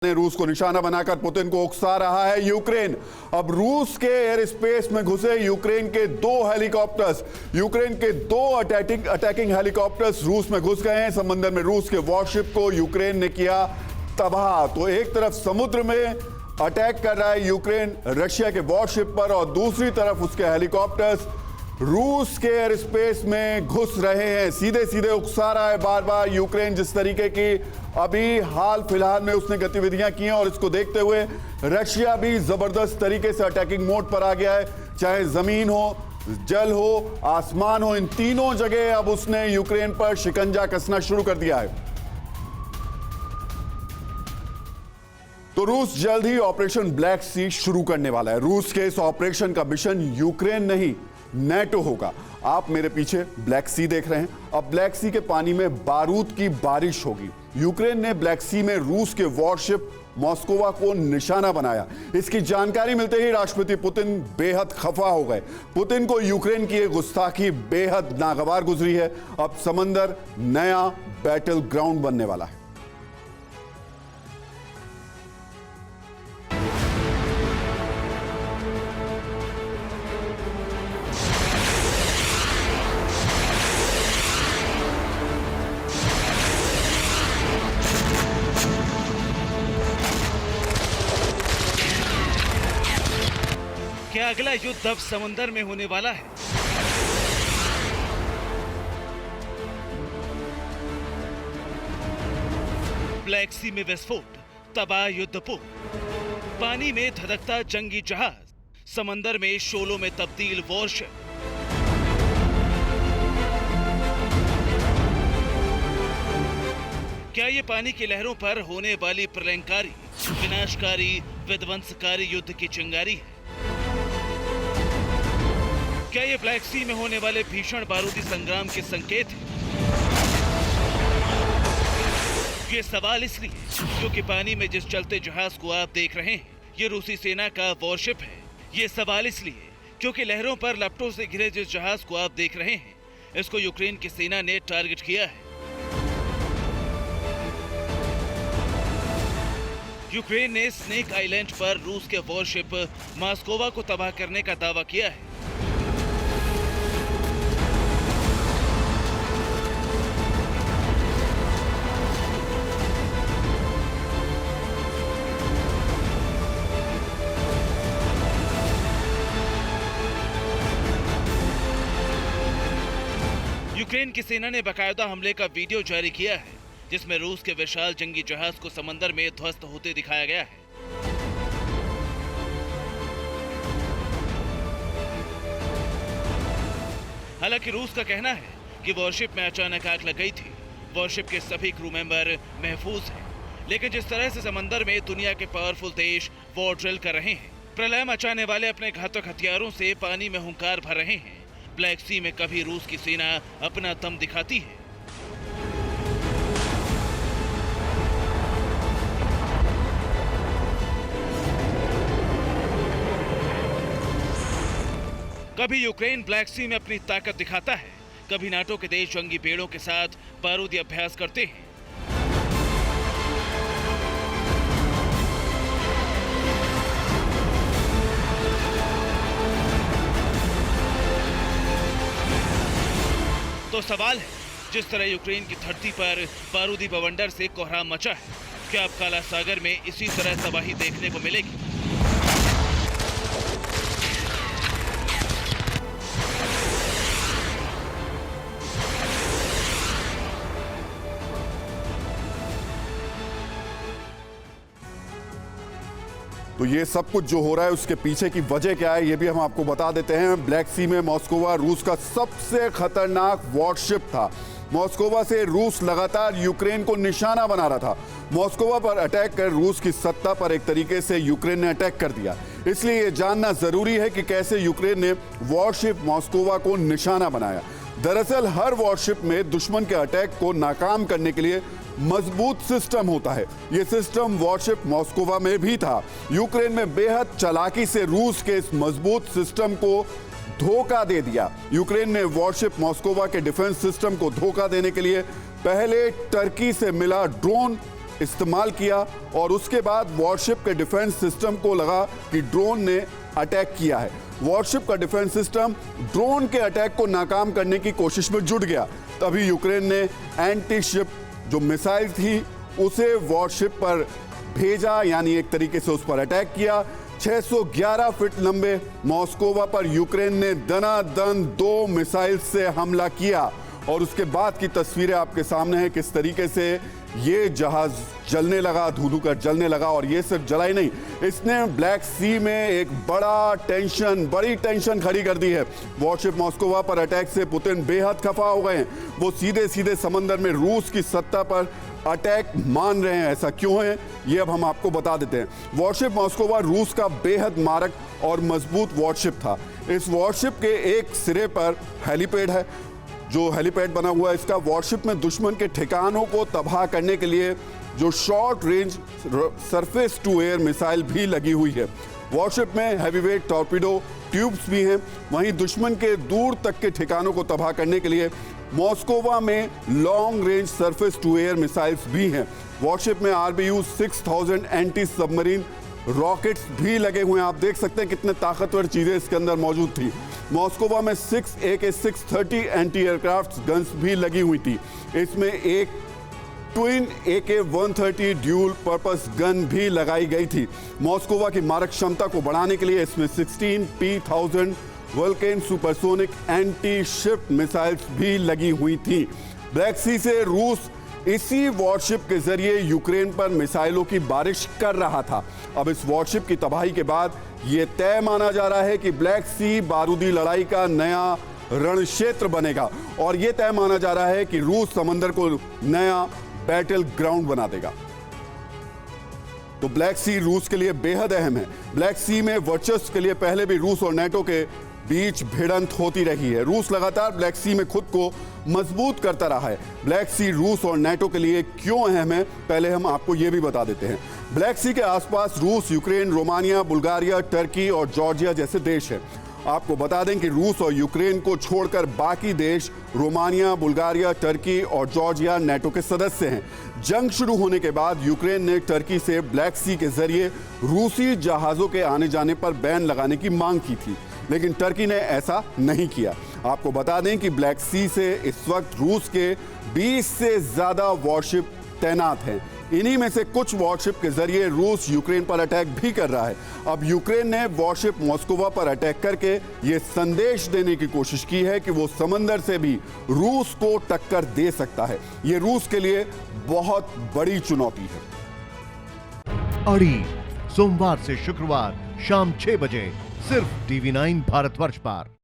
ने रूस को निशाना बनाकर पुतिन को उकसा रहा है यूक्रेन। अब रूस के एयर स्पेस में घुसे यूक्रेन के दो अटैकिंग हेलीकॉप्टर्स रूस में घुस गए हैं। समंदर में रूस के वॉरशिप को यूक्रेन ने किया तबाह। तो एक तरफ समुद्र में अटैक कर रहा है यूक्रेन रशिया के वॉरशिप पर, और दूसरी तरफ उसके हेलीकॉप्टर्स रूस के एयर स्पेस में घुस रहे हैं। सीधे सीधे उकसा रहा है बार बार यूक्रेन, जिस तरीके की अभी हाल फिलहाल में उसने गतिविधियां की हैं। और इसको देखते हुए रशिया भी जबरदस्त तरीके से अटैकिंग मोड पर आ गया है। चाहे जमीन हो, जल हो, आसमान हो, इन तीनों जगह अब उसने यूक्रेन पर शिकंजा कसना शुरू कर दिया है। तो रूस जल्द ही ऑपरेशन ब्लैक सी शुरू करने वाला है। रूस के इस ऑपरेशन का मिशन यूक्रेन नहीं, नेटो होगा। आप मेरे पीछे ब्लैक सी देख रहे हैं। अब ब्लैक सी के पानी में बारूद की बारिश होगी। यूक्रेन ने ब्लैक सी में रूस के वॉरशिप मॉस्कोवा को निशाना बनाया। इसकी जानकारी मिलते ही राष्ट्रपति पुतिन बेहद खफा हो गए। पुतिन को यूक्रेन की यह गुस्ताखी बेहद नागवार गुजरी है। अब समंदर नया बैटल ग्राउंड बनने वाला है। क्या अगला युद्ध अब समंदर में होने वाला है? ब्लैक सी में विस्फोट, तबाह युद्धपोत, पानी में धधकता जंगी जहाज, समंदर में शोलों में तब्दील वॉरशिप। क्या ये पानी की लहरों पर होने वाली प्रलयंकारी, विनाशकारी, विध्वंसकारी युद्ध की चिंगारी है? क्या ये ब्लैक सी में होने वाले भीषण बारूदी संग्राम के संकेत हैं? ये सवाल इसलिए क्योंकि पानी में जिस चलते जहाज को आप देख रहे हैं, ये रूसी सेना का वॉरशिप है। ये सवाल इसलिए क्योंकि लहरों पर लपटों से घिरे जिस जहाज को आप देख रहे हैं, इसको यूक्रेन की सेना ने टारगेट किया है। यूक्रेन ने स्नेक आइलैंड पर रूस के वॉरशिप मॉस्कोवा को तबाह करने का दावा किया है। यूक्रेन की सेना ने बाकायदा हमले का वीडियो जारी किया है, जिसमें रूस के विशाल जंगी जहाज को समंदर में ध्वस्त होते दिखाया गया है। हालांकि रूस का कहना है कि वॉरशिप में अचानक आग लग गई थी। वॉरशिप के सभी क्रू मेंबर महफूज हैं, लेकिन जिस तरह से समंदर में दुनिया के पावरफुल देश वॉर ड्रिल कर रहे हैं, प्रलय मचाने वाले अपने घातक हथियारों से पानी में हुंकार भर रहे हैं, ब्लैक सी में कभी रूस की सेना अपना दम दिखाती है। कभी यूक्रेन ब्लैक सी में अपनी ताकत दिखाता है, कभी नाटो के देश जंगी बेड़ों के साथ बारूदी अभ्यास करते हैं। तो सवाल है, जिस तरह यूक्रेन की धरती पर बारूदी बवंडर से कोहराम मचा है, क्या अब काला सागर में इसी तरह तबाही देखने को मिलेगी? तो ये सब कुछ जो हो रहा है उसके पीछे की वजह क्या है, ये भी हम आपको बता देते हैं। ब्लैक सी में मॉस्कोवा रूस का सबसे खतरनाक वॉरशिप था। मॉस्कोवा से रूस लगातार यूक्रेन को निशाना बना रहा था। मॉस्कोवा पर अटैक कर रूस की सत्ता पर एक तरीके से यूक्रेन ने अटैक कर दिया। इसलिए ये जानना जरूरी है कि कैसे यूक्रेन ने वॉरशिप मॉस्कोवा को निशाना बनाया। दरअसल हर वॉरशिप में दुश्मन के अटैक को नाकाम करने के लिए मजबूत सिस्टम होता है। यह सिस्टम वॉरशिप मॉस्कोवा में भी था। यूक्रेन में बेहद चालाकी से रूस के इस मजबूत सिस्टम को धोखा दे दिया। यूक्रेन ने वॉरशिप मॉस्कोवा के डिफेंस सिस्टम को धोखा देने के लिए पहले टर्की से मिला ड्रोन इस्तेमाल किया और उसके बाद वॉरशिप के डिफेंस सिस्टम को लगा कि ड्रोन ने अटैक किया है। वॉरशिप का डिफेंस सिस्टम ड्रोन के अटैक को नाकाम करने की कोशिश में जुट गया। तभी यूक्रेन ने एंटी शिप जो मिसाइल थी उसे वॉरशिप पर भेजा, यानी एक तरीके से उस पर अटैक किया। 611 फीट लंबे मॉस्कोवा पर यूक्रेन ने दनादन 2 मिसाइल से हमला किया और उसके बाद की तस्वीरें आपके सामने हैं, किस तरीके से ये जहाज जलने लगा, धू-धू कर जलने लगा। और ये सिर्फ जला ही नहीं, इसने ब्लैक सी में एक बड़ी टेंशन खड़ी कर दी है। वॉरशिप मॉस्कोवा पर अटैक से पुतिन बेहद खफा हो गए हैं। वो सीधे सीधे समंदर में रूस की सत्ता पर अटैक मान रहे हैं। ऐसा क्यों है, ये अब हम आपको बता देते हैं। वॉरशिप मॉस्कोवा रूस का बेहद मारक और मजबूत वॉरशिप था। इस वॉरशिप के एक सिरे पर हेलीपैड है, जो हेलीपैड बना हुआ है इसका। वॉरशिप में दुश्मन के ठिकानों को तबाह करने के लिए जो short range surface to air missile भी लगी हुई है। वॉरशिप में हैवीवेट टॉर्पीडो ट्यूब्स भी हैं। वहीं दुश्मन के दूर तक के ठिकानों को तबाह करने के लिए मॉस्कोवा में long range surface to air missiles भी हैं। वॉरशिप में RBU 6000 एंटी सबमरीन रॉकेट्स भी लगे हुए हैं। आप देख सकते हैं कितने ताकतवर चीजें इसके अंदर मौजूद थी। मॉस्कोवा में 6 AK-630 एंटी एयरक्राफ्ट गन्स भी लगी हुई थी। इसमें एक twin AK-130 dual purpose gun भी लगाई गई थी। मॉस्कोवा की मारक क्षमता को बढ़ाने के लिए इसमें 16 P-1000 Vulcan supersonic anti ship missiles भी लगी हुई थी। ब्लैक सी से रूस इसी वॉरशिप के जरिए यूक्रेन पर मिसाइलों की बारिश कर रहा था। अब इस वॉरशिप की तबाही के बाद यह तय माना जा रहा है कि ब्लैक सी बारूदी लड़ाई का नया रण क्षेत्र बनेगा और यह तय माना जा रहा है कि रूस समंदर को नया बैटल ग्राउंड बना देगा। तो ब्लैक सी रूस के लिए बेहद अहम है। ब्लैक सी में वर्चस्व के लिए पहले भी रूस और नेटो के बीच भिड़ंत होती रही है। रूस लगातार ब्लैक सी में खुद को मजबूत करता रहा है। ब्लैक सी रूस और नेटो के लिए क्यों अहम है, पहले हम आपको यह भी बता देते हैं। ब्लैक सी के आसपास रूस, यूक्रेन, रोमानिया, बुल्गारिया, टर्की और जॉर्जिया जैसे देश हैं। आपको बता दें कि रूस और यूक्रेन को छोड़कर बाकी देश रोमानिया, बुल्गारिया, टर्की और जॉर्जिया नेटो के सदस्य हैं। जंग शुरू होने के बाद यूक्रेन ने टर्की से ब्लैक सी के जरिए रूसी जहाजों के आने जाने पर बैन लगाने की मांग की थी, लेकिन टर्की ने ऐसा नहीं किया। आपको बता दें कि ब्लैक सी से इस वक्त रूस के 20 से ज्यादा वॉरशिप तैनात हैं। इन्हीं में से कुछ वॉरशिप के जरिए रूस यूक्रेन पर अटैक भी कर रहा है। अब यूक्रेन ने वॉरशिप मॉस्कोवा पर अटैक करके ये संदेश देने की कोशिश की है कि वो समंदर से भी रूस को टक्कर दे सकता है। ये रूस के लिए बहुत बड़ी चुनौती है। अड़ी सोमवार से शुक्रवार शाम 6 बजे सिर्फ TV9 भारतवर्ष पर।